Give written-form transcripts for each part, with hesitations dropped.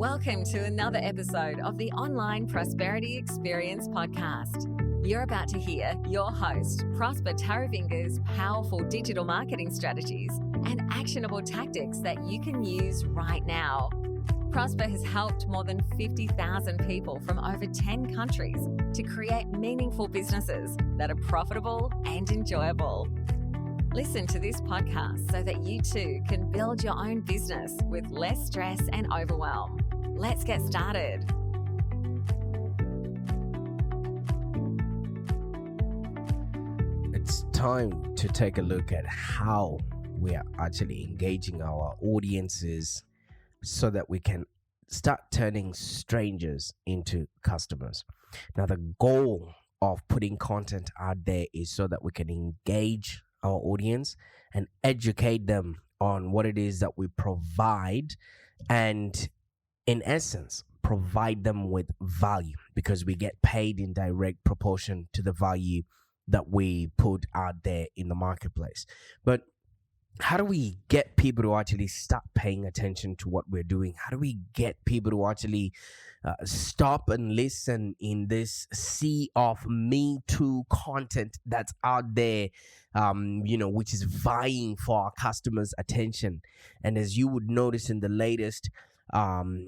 Welcome to another episode of the Online Prosperity Experience podcast. You're about to hear your host, Prosper Taravinga's powerful digital marketing strategies and actionable tactics that you can use right now. Prosper has helped more than 50,000 people from over 10 countries to create meaningful businesses that are profitable and enjoyable. Listen to this podcast so that you too can build your own business with less stress and overwhelm. Let's get started. It's time to take a look at how we are actually engaging our audiences so that we can start turning strangers into customers. Now, the goal of putting content out there is so that we can engage our audience and educate them on what it is that we provide, and in essence provide them with value, because we get paid in direct proportion to the value that we put out there in the marketplace. But how do we get people to actually start paying attention to what we're doing? How do we get people to actually stop and listen in this sea of Me Too content that's out there, which is vying for our customers' attention? And as you would notice in the latest, way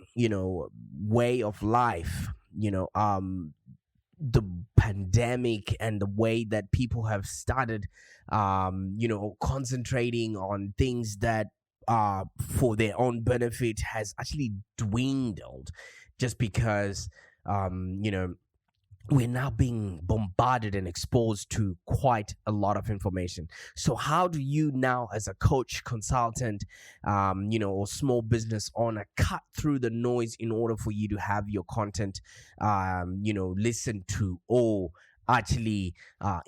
of life, the pandemic and the way that people have started, concentrating on things that for their own benefit has actually dwindled, just because, we're now being bombarded and exposed to quite a lot of information. So how do you now, as a coach, consultant, or small business owner, cut through the noise in order for you to have your content, listened to or actually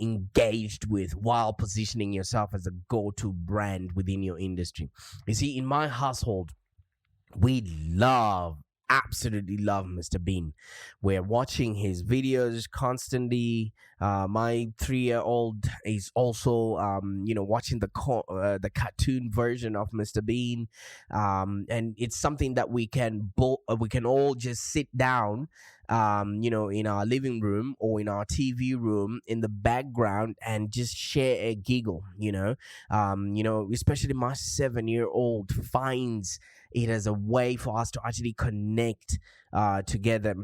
engaged with, while positioning yourself as a go-to brand within your industry? You see, in my household, we absolutely love Mr. Bean. We're watching his videos constantly. My 3-year-old is also, watching the cartoon version of Mr. Bean, and it's something that we can all just sit down, in our living room or in our TV room in the background and just share a giggle. Especially my 7-year-old finds it as a way for us to actually connect together.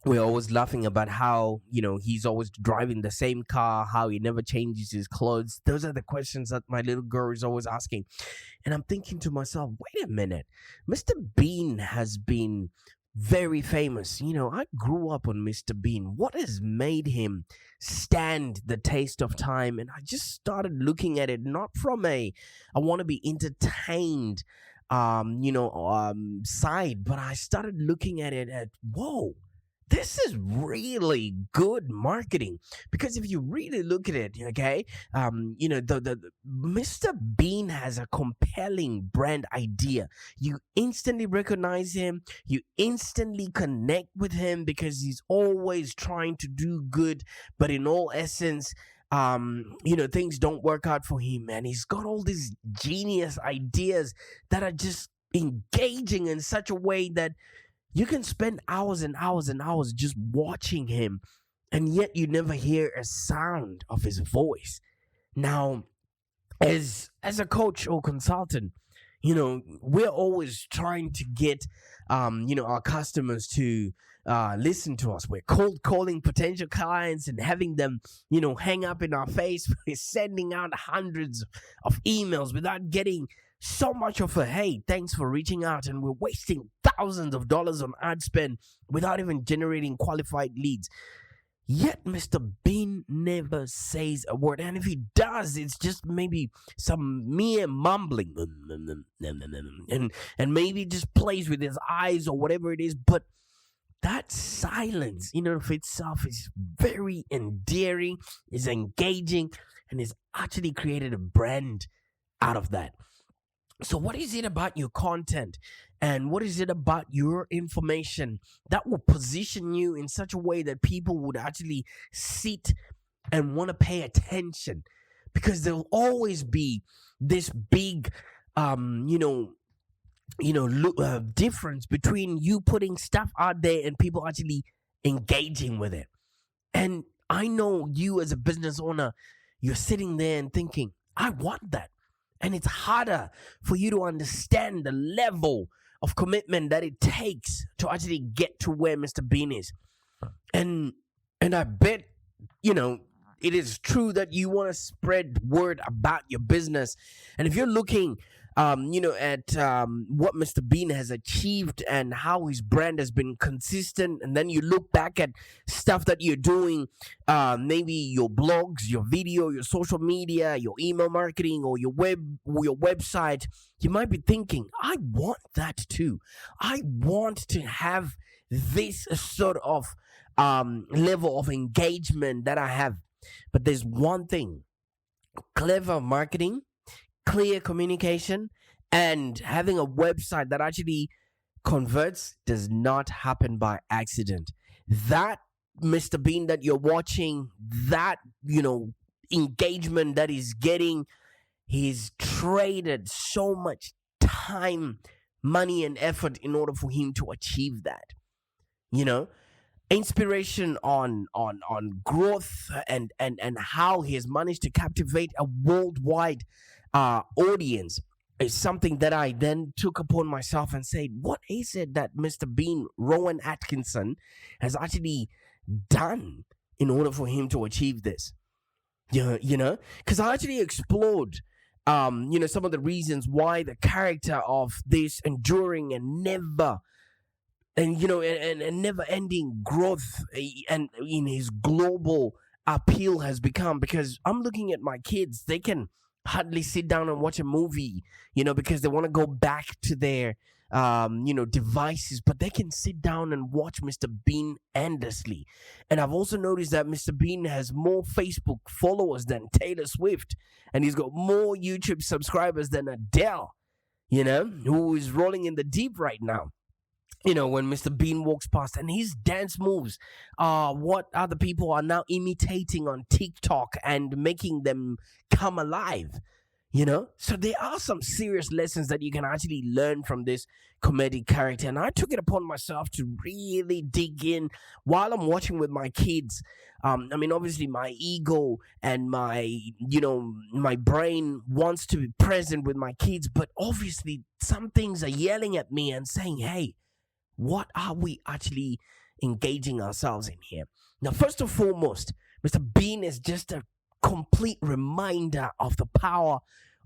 We're always laughing about how, he's always driving the same car, how he never changes his clothes. Those are the questions that my little girl is always asking. And I'm thinking to myself, wait a minute, Mr. Bean has been very famous. I grew up on Mr. Bean. What has made him stand the test of time? And I just started looking at it not from I want to be entertained side, but I started looking at it at, whoa, this is really good marketing. Because if you really look at it, okay, the Mr. Bean has a compelling brand idea. You instantly recognize him. You instantly connect with him because he's always trying to do good, but in all essence, things don't work out for him, and he's got all these genius ideas that are just engaging in such a way that you can spend hours and hours and hours just watching him, and yet you never hear a sound of his voice. Now, as a coach or consultant, we're always trying to get, our customers to listen to us. We're cold calling potential clients and having them, hang up in our face. We're sending out hundreds of emails without getting so much of a, hey, thanks for reaching out. And we're wasting thousands of dollars on ad spend without even generating qualified leads. Yet Mr. Bean never says a word. And if he does, it's just maybe some mere mumbling. And maybe just plays with his eyes or whatever it is. But that silence, of itself is very endearing, is engaging, and has actually created a brand out of that. So what is it about your content, and what is it about your information that will position you in such a way that people would actually sit and want to pay attention? Because there'll always be this big, difference between you putting stuff out there and people actually engaging with it. And I know you as a business owner, you're sitting there and thinking, I want that. And it's harder for you to understand the level of commitment that it takes to actually get to where Mr. Bean is. And I bet, it is true that you want to spread word about your business. And if you're looking at what Mr. Bean has achieved and how his brand has been consistent, and then you look back at stuff that you're doing, maybe your blogs, your video, your social media, your email marketing, or your website, you might be thinking, I want that too. I want to have this sort of level of engagement that I have. But there's one thing: clever marketing, clear communication, and having a website that actually converts does not happen by accident. That Mr. Bean that you're watching, that engagement that he's getting, he's traded so much time, money, and effort in order for him to achieve that. Inspiration on growth and how he has managed to captivate a worldwide audience is something that I then took upon myself and said, what is it that Mr. Bean, Rowan Atkinson, has actually done in order for him to achieve this? Because I actually explored some of the reasons why the character of this enduring and never ending growth and in his global appeal has become. Because I'm looking at my kids, they can hardly sit down and watch a movie, because they want to go back to their devices, but they can sit down and watch Mr. Bean endlessly. And I've also noticed that Mr. Bean has more Facebook followers than Taylor Swift, and he's got more YouTube subscribers than Adele, who is rolling in the deep right now. When Mr. Bean walks past, and his dance moves are what other people are now imitating on TikTok and making them come alive. So there are some serious lessons that you can actually learn from this comedic character. And I took it upon myself to really dig in while I'm watching with my kids. Obviously my ego and my brain wants to be present with my kids, but obviously some things are yelling at me and saying, hey, what are we actually engaging ourselves in here? Now, first and foremost, Mr. Bean is just a complete reminder of the power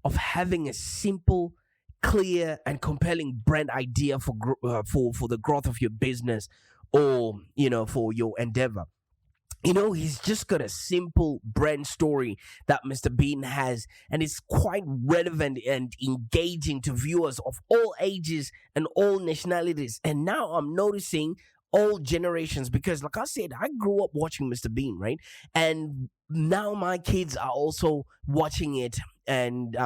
of having a simple, clear, and compelling brand idea for the growth of your business, or for your endeavor. He's just got a simple brand story that Mr. Bean has, and it's quite relevant and engaging to viewers of all ages and all nationalities. And now I'm noticing all generations, because like I said, I grew up watching Mr. Bean, right? And now my kids are also watching it and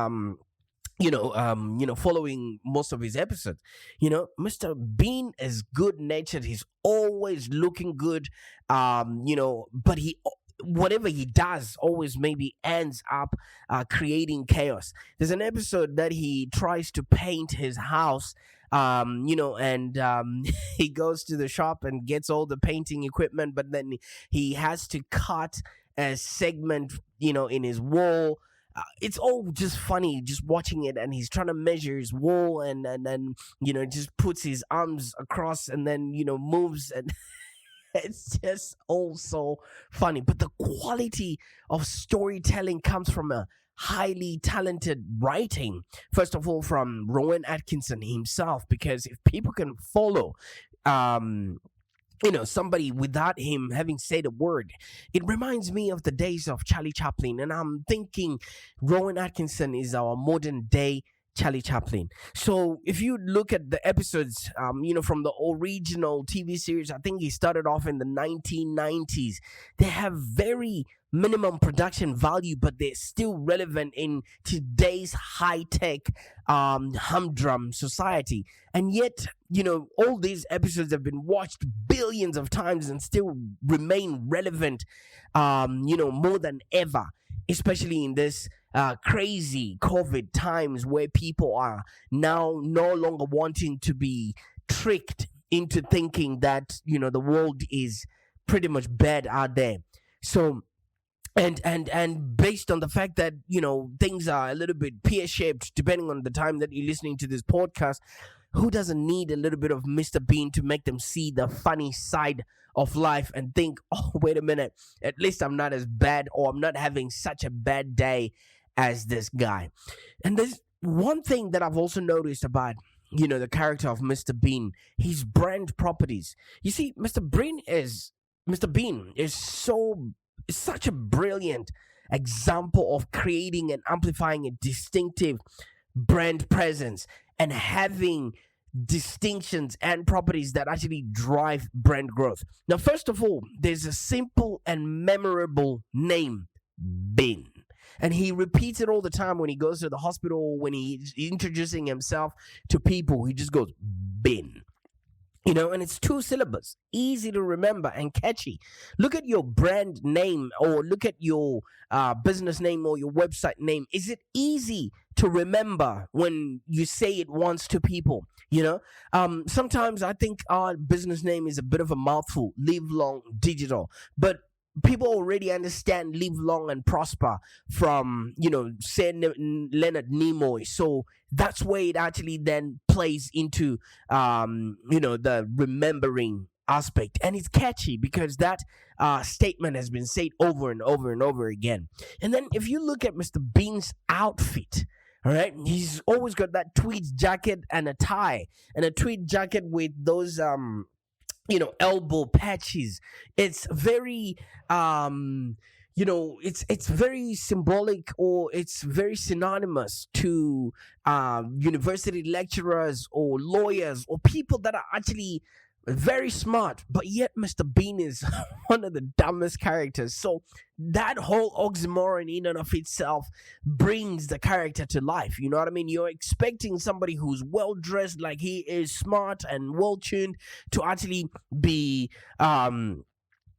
following most of his episodes. Mr. Bean is good natured. He's always looking good. But whatever he does always maybe ends up creating chaos. There's an episode that he tries to paint his house, and he goes to the shop and gets all the painting equipment, but then he has to cut a segment, in his wall. It's all just funny just watching it, and he's trying to measure his wall and then just puts his arms across and then moves, and it's just all so funny. But the quality of storytelling comes from a highly talented writing, first of all from Rowan Atkinson himself, because if people can follow somebody without him having said a word, it reminds me of the days of Charlie Chaplin. And I'm thinking Rowan Atkinson is our modern day Charlie Chaplin. So if you look at the episodes, from the original TV series, I think he started off in the 1990s. They have very minimum production value, but they're still relevant in today's high-tech humdrum society. And yet, all these episodes have been watched billions of times and still remain relevant, more than ever, especially in this crazy COVID times where people are now no longer wanting to be tricked into thinking that the world is pretty much bad out there. So and based on the fact that things are a little bit pear shaped depending on the time that you're listening to this podcast, who doesn't need a little bit of Mr. Bean to make them see the funny side of life and think, oh, wait a minute, at least I'm not as bad, or I'm not having such a bad day as this guy. And there's one thing that I've also noticed about the character of Mr. Bean, his brand properties. You see, Mr. Bean is such a brilliant example of creating and amplifying a distinctive brand presence and having distinctions and properties that actually drive brand growth. Now, first of all, there's a simple and memorable name, Bean. And he repeats it all the time when he goes to the hospital, when he's introducing himself to people. He just goes, Bean. And it's 2 syllables, easy to remember and catchy. Look at your brand name, or look at your business name or your website name. Is it easy to remember when you say it once to people? Sometimes I think our business name is a bit of a mouthful, Live Long Digital, but people already understand live long and prosper from say Leonard Nimoy. So that's where it actually then plays into the remembering aspect, and it's catchy because that statement has been said over and over and over again. And then if you look at Mr. Bean's outfit, all right, he's always got that tweed jacket and a tie, and a tweed jacket with those elbow patches. It's very it's very symbolic, or it's very synonymous to university lecturers or lawyers or people that are actually very smart, but yet Mr. Bean is one of the dumbest characters. So that whole oxymoron in and of itself brings the character to life. You know what I mean? You're expecting somebody who's well dressed, like he is, smart and well tuned, to actually be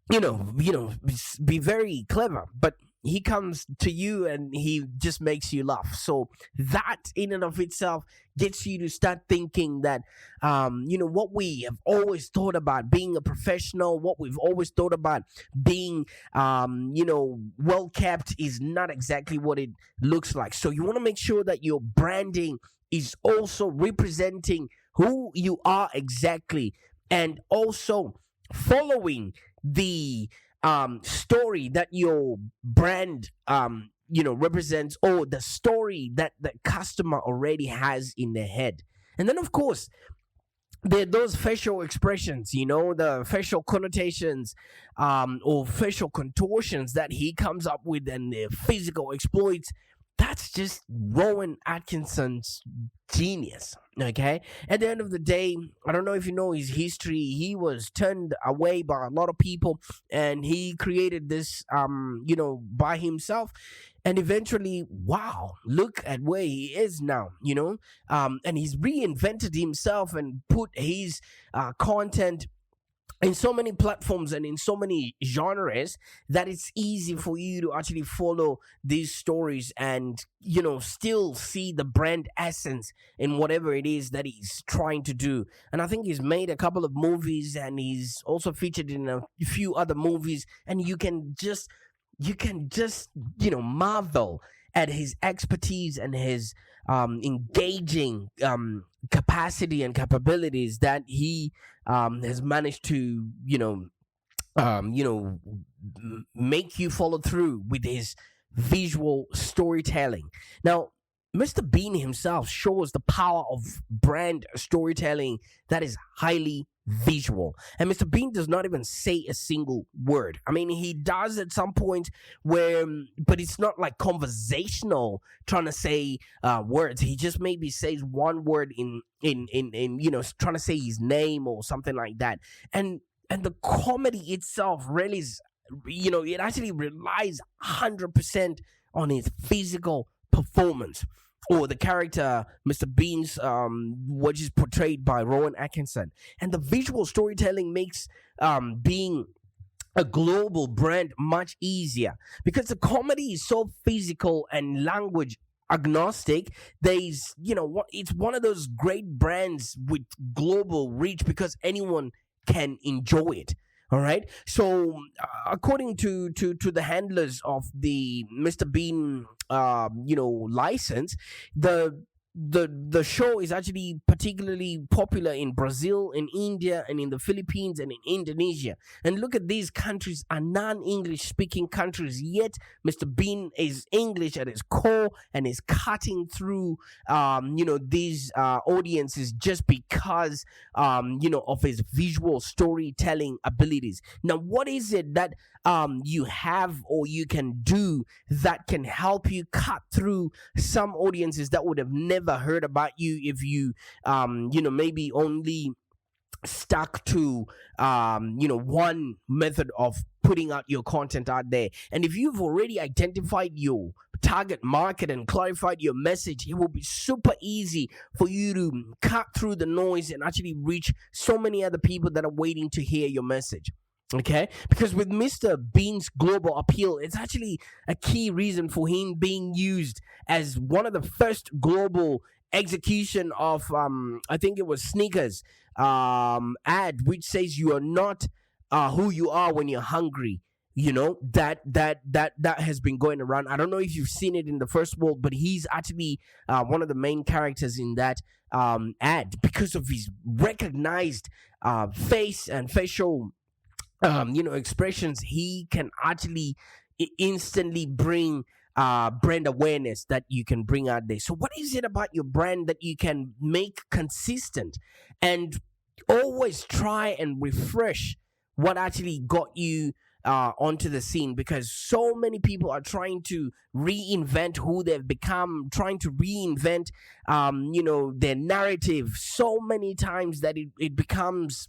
be very clever, but he comes to you and he just makes you laugh. So that in and of itself gets you to start thinking that what we have always thought about being a professional, what we've always thought about being well kept, is not exactly what it looks like. So you want to make sure that your branding is also representing who you are exactly, and also following the story that your brand represents, or the story that the customer already has in their head. And then of course there are those facial expressions, the facial connotations or facial contortions that he comes up with, and the physical exploits. That's just Rowan Atkinson's genius. Okay, at the end of the day, I don't know if you know his history. He was turned away by a lot of people, and he created this by himself, and eventually, wow, look at where he is now. And he's reinvented himself and put his content in so many platforms and in so many genres that it's easy for you to actually follow these stories and still see the brand essence in whatever it is that he's trying to do. And I think he's made a couple of movies, and he's also featured in a few other movies, and you can just marvel at his expertise and his engaging capacity and capabilities that he has managed to make you follow through with his visual storytelling. Now, Mr. Bean himself shows the power of brand storytelling that is highly visual. And Mr. Bean does not even say a single word. I mean, he does at some point but it's not like conversational trying to say words. He just maybe says one word in trying to say his name or something like that. And the comedy itself really is, it actually relies 100% on his physical performance, or the character Mr. Bean's, which is portrayed by Rowan Atkinson. And the visual storytelling makes being a global brand much easier because the comedy is so physical and language agnostic. There's, it's one of those great brands with global reach because anyone can enjoy it. All right. So, according to the handlers of the Mr. Bean, license, the the show is actually particularly popular in Brazil, in India, and in the Philippines and in Indonesia. And look at these countries are non-English speaking countries, yet Mr. Bean is English at his core and is cutting through these audiences just because of his visual storytelling abilities. Now, what is it that you have or you can do that can help you cut through some audiences that would have never heard about you if you maybe only stuck to one method of putting out your content out there? And if you've already identified your target market and clarified your message, it will be super easy for you to cut through the noise and actually reach so many other people that are waiting to hear your message. Okay, because with Mr. Bean's global appeal, it's actually a key reason for him being used as one of the first global execution of I think it was sneakers ad, which says you are not who you are when you're hungry. That has been going around. I don't know if you've seen it in the first world, but he's actually one of the main characters in that ad because of his recognized face and facial expressions. He can actually instantly bring brand awareness that you can bring out there. So what is it about your brand that you can make consistent and always try and refresh what actually got you onto the scene? Because so many people are trying to reinvent who they've become, trying to reinvent their narrative so many times that it becomes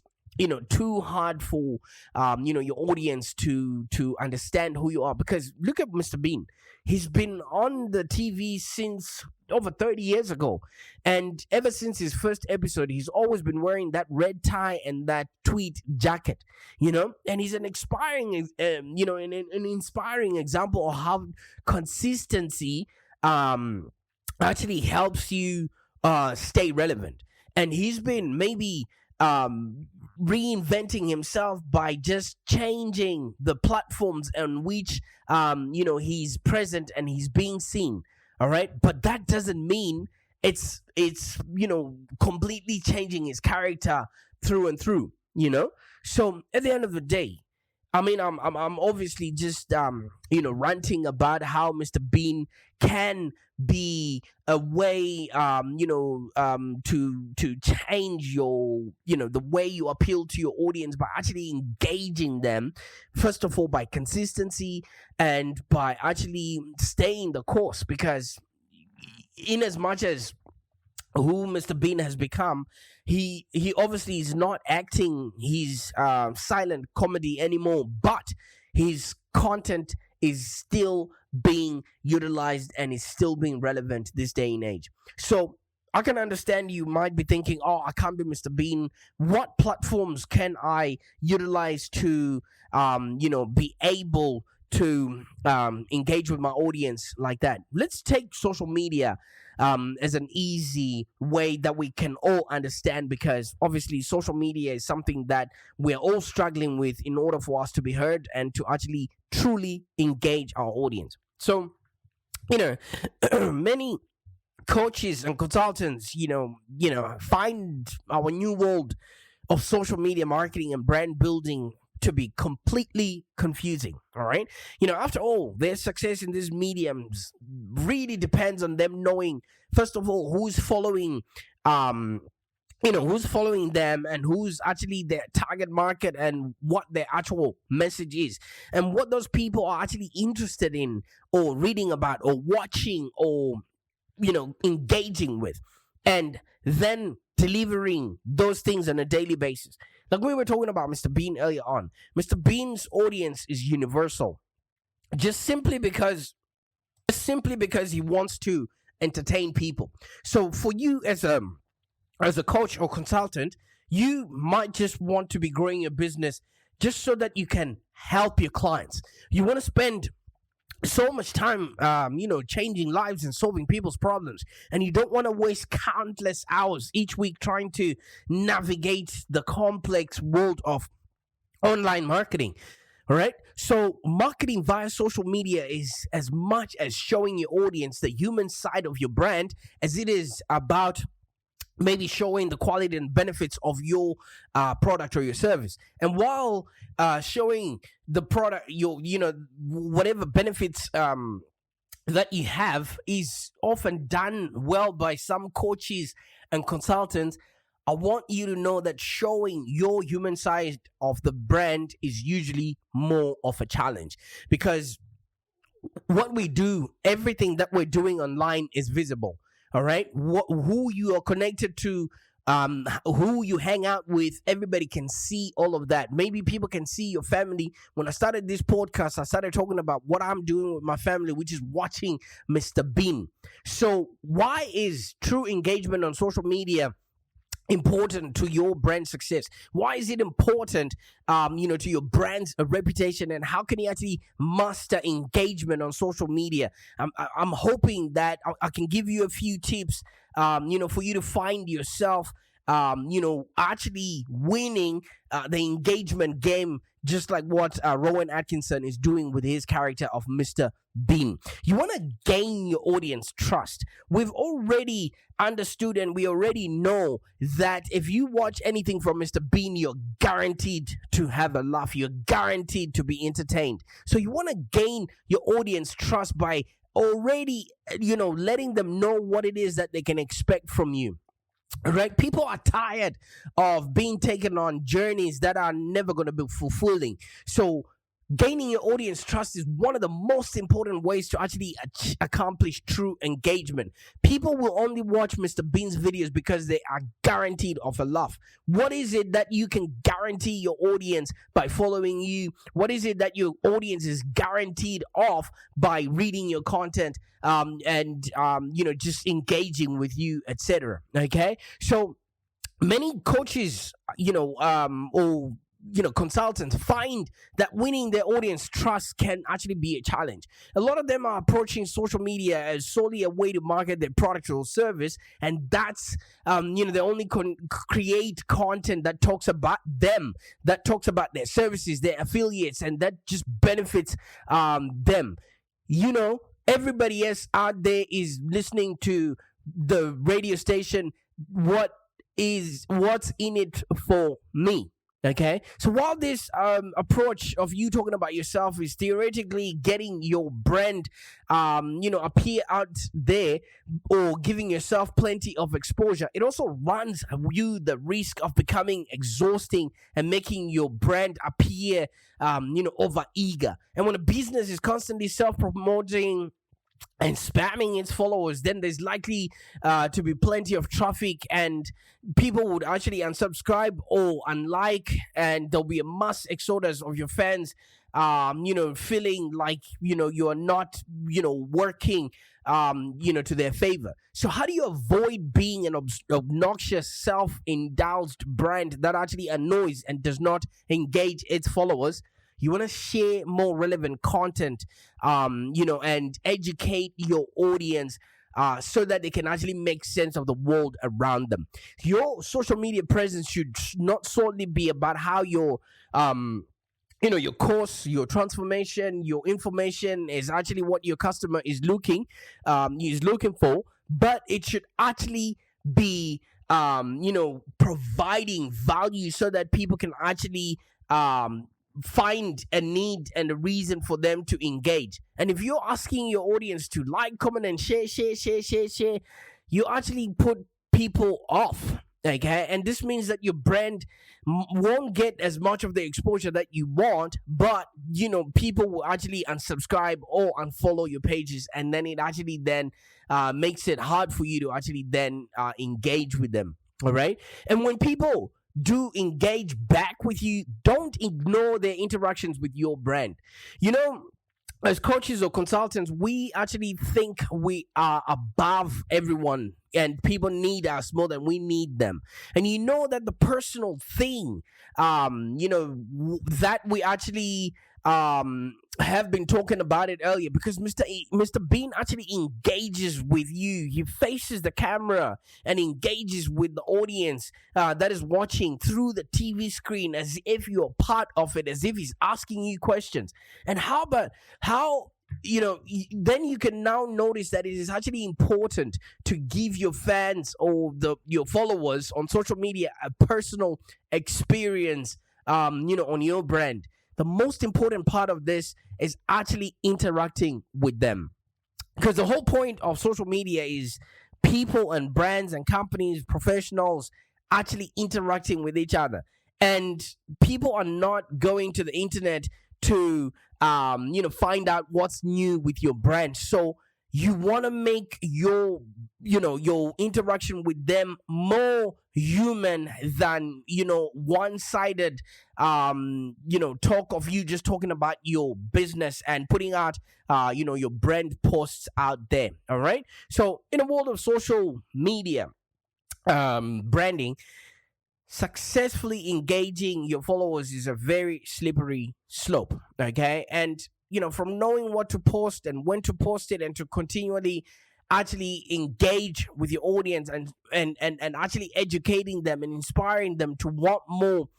too hard for your audience to understand who you are. Because look at Mr. Bean. He's been on the TV since over 30 years ago, and ever since his first episode he's always been wearing that red tie and that tweed jacket, and he's an inspiring an inspiring example of how consistency actually helps you stay relevant. And he's been maybe reinventing himself by just changing the platforms on which he's present and he's being seen. All right, but that doesn't mean it's completely changing his character through and through. So at the end of the day, I mean, I'm obviously just ranting about how Mr. Bean can be a way to change your the way you appeal to your audience by actually engaging them, first of all by consistency and by actually staying the course. Because in as much as who Mr. Bean has become, he obviously is not acting his silent comedy anymore, but his content is still being utilized and is still being relevant this day and age. So I can understand you might be thinking, oh, I can't be Mr. Bean. What platforms can I utilize to be able to engage with my audience like that? Let's take social media as an easy way that we can all understand, because obviously social media is something that we're all struggling with in order for us to be heard and to actually truly engage our audience. So, many coaches and consultants, find our new world of social media marketing and brand building to be completely confusing. All right, after all, their success in these mediums really depends on them knowing, first of all, who's following who's following them and who's actually their target market and what their actual message is and what those people are actually interested in or reading about or watching or engaging with, and then delivering those things on a daily basis. Like we were talking about Mr. Bean earlier on. Mr. Bean's audience is universal, just simply because he wants to entertain people. So for you as a coach or consultant, you might just want to be growing your business just so that you can help your clients. You want to spend so much time changing lives and solving people's problems, and you don't want to waste countless hours each week trying to navigate the complex world of online marketing. All right, so marketing via social media is as much as showing your audience the human side of your brand as it is about maybe showing the quality and benefits of your product or your service. And while showing the product, whatever benefits that you have is often done well by some coaches and consultants, I want you to know that showing your human side of the brand is usually more of a challenge, because what we do, everything that we're doing online is visible. All right, who you are connected to, who you hang out with, everybody can see all of that. Maybe people can see your family. When I started this podcast, I started talking about what I'm doing with my family, which is watching Mr. Bean. So why is true engagement on social media important to your brand success? Why is it important to your brand's reputation, and how can you actually master engagement on social media? I'm hoping that I can give you a few tips for you to find yourself actually winning the engagement game, just like what Rowan Atkinson is doing with his character of Mr. Bean. You want to gain your audience trust. We've already understood and we already know that if you watch anything from Mr. Bean, you're guaranteed to have a laugh. You're guaranteed to be entertained. So you want to gain your audience trust by already, letting them know what it is that they can expect from you. Right? People are tired of being taken on journeys that are never going to be fulfilling. So gaining your audience trust is one of the most important ways to actually accomplish true engagement. People will only watch Mr. Bean's videos because they are guaranteed of a laugh. What is it that you can guarantee your audience by following you? What is it that your audience is guaranteed of by reading your content and just engaging with you, etc.? Okay, so many coaches, or consultants find that winning their audience trust can actually be a challenge. A lot of them are approaching social media as solely a way to market their product or service, and that's they only create content that talks about them, that talks about their services, their affiliates, and that just benefits them. Everybody else out there is listening to the radio station. What's in it for me? Okay, so while this approach of you talking about yourself is theoretically getting your brand, appear out there or giving yourself plenty of exposure, it also runs you the risk of becoming exhausting and making your brand appear, over eager. And when a business is constantly self-promoting and spamming its followers, then there's likely to be plenty of traffic, and people would actually unsubscribe or unlike, and there'll be a mass exodus of your fans, feeling like you're not working to their favor. So how do you avoid being an obnoxious, self-indulged brand that actually annoys and does not engage its followers? You want to share more relevant content, and educate your audience so that they can actually make sense of the world around them. Your social media presence should not solely be about how your course, your transformation, your information is actually what your customer is looking for, but it should actually be providing value so that people can actually find a need and a reason for them to engage. And if you're asking your audience to like, comment, and share, you actually put people off. Okay, and this means that your brand won't get as much of the exposure that you want, but people will actually unsubscribe or unfollow your pages, and then it actually then makes it hard for you to actually then engage with them. All right, and when people do engage back with you, don't ignore their interactions with your brand. as coaches or consultants, we actually think we are above everyone and people need us more than we need them. And you know that the personal thing, that we actually have been talking about it earlier, because Mr. Bean actually engages with you. He faces the camera and engages with the audience that is watching through the TV screen as if you're part of it, as if he's asking you questions. And then you can now notice that it is actually important to give your fans or your followers on social media a personal experience, on your brand. The most important part of this is actually interacting with them, because the whole point of social media is people and brands and companies, professionals actually interacting with each other. And people are not going to the internet to find out what's new with your brand. So you want to make your interaction with them more human than one-sided talk of you just talking about your business and putting out your brand posts out there. All right, so in the world of social media branding, successfully engaging your followers is a very slippery slope. Okay, and from knowing what to post and when to post it, and to continually actually engage with your audience and actually educating them and inspiring them to want more,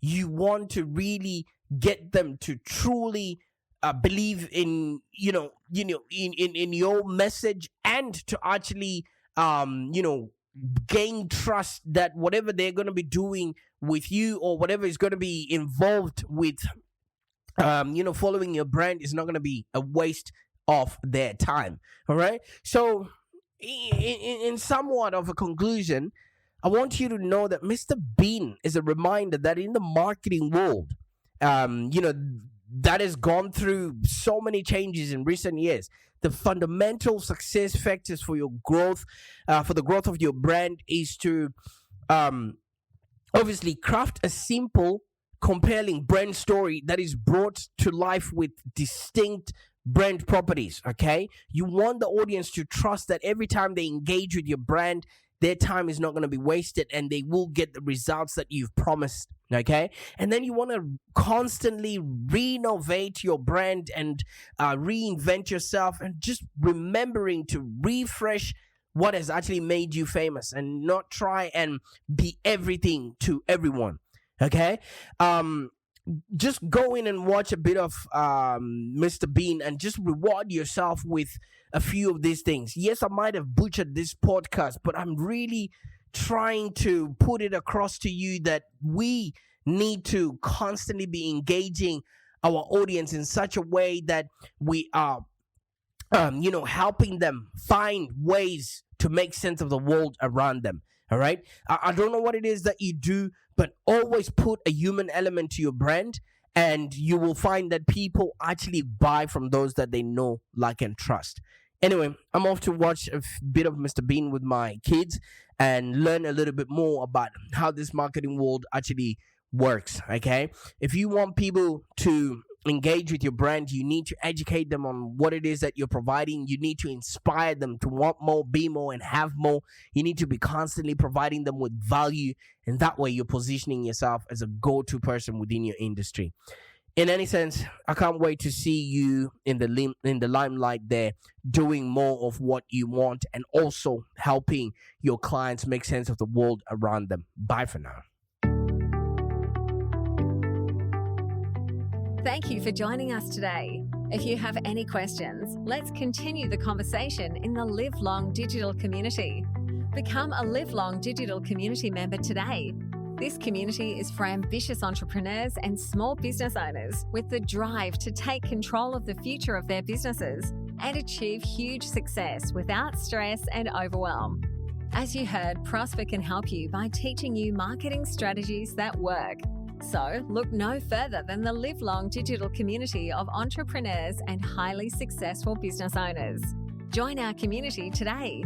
you want to really get them to truly believe in in your message, and to actually gain trust that whatever they're going to be doing with you, or whatever is going to be involved with following your brand, is not going to be a waste of their time. All right, so in somewhat of a conclusion, I want you to know that Mr. Bean is a reminder that in the marketing world, that has gone through so many changes in recent years, the fundamental success factors for your growth, for the growth of your brand, is to obviously craft a simple, compelling brand story that is brought to life with distinct brand properties. Okay, you want the audience to trust that every time they engage with your brand, their time is not going to be wasted and they will get the results that you've promised. Okay, and then you want to constantly renovate your brand and reinvent yourself, and just remembering to refresh what has actually made you famous, and not try and be everything to everyone. Okay, just go in and watch a bit of Mr. Bean and just reward yourself with a few of these things. Yes, I might have butchered this podcast, but I'm really trying to put it across to you that we need to constantly be engaging our audience in such a way that we are helping them find ways to make sense of the world around them. All right, I don't know what it is that you do, but always put a human element to your brand, and you will find that people actually buy from those that they know, like, and trust. Anyway, I'm off to watch a bit of Mr. Bean with my kids and learn a little bit more about how this marketing world actually works. Okay, if you want people to engage with your brand, you need to educate them on what it is that you're providing. You need to inspire them to want more, be more, and have more. You need to be constantly providing them with value, and that way you're positioning yourself as a go-to person within your industry. In any sense, I can't wait to see you in the limelight there, doing more of what you want and also helping your clients make sense of the world around them. Bye for now. Thank you for joining us today. If you have any questions, let's continue the conversation in the Live Long Digital community. Become a Live Long Digital community member today. This community is for ambitious entrepreneurs and small business owners with the drive to take control of the future of their businesses and achieve huge success without stress and overwhelm. As you heard, Prosper can help you by teaching you marketing strategies that work. So look no further than the Live Long Digital community of entrepreneurs and highly successful business owners. Join our community today.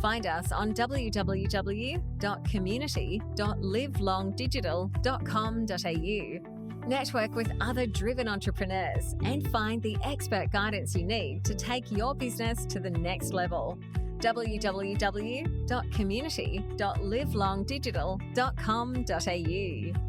Find us on www.community.livelongdigital.com.au. Network with other driven entrepreneurs and find the expert guidance you need to take your business to the next level. www.community.livelongdigital.com.au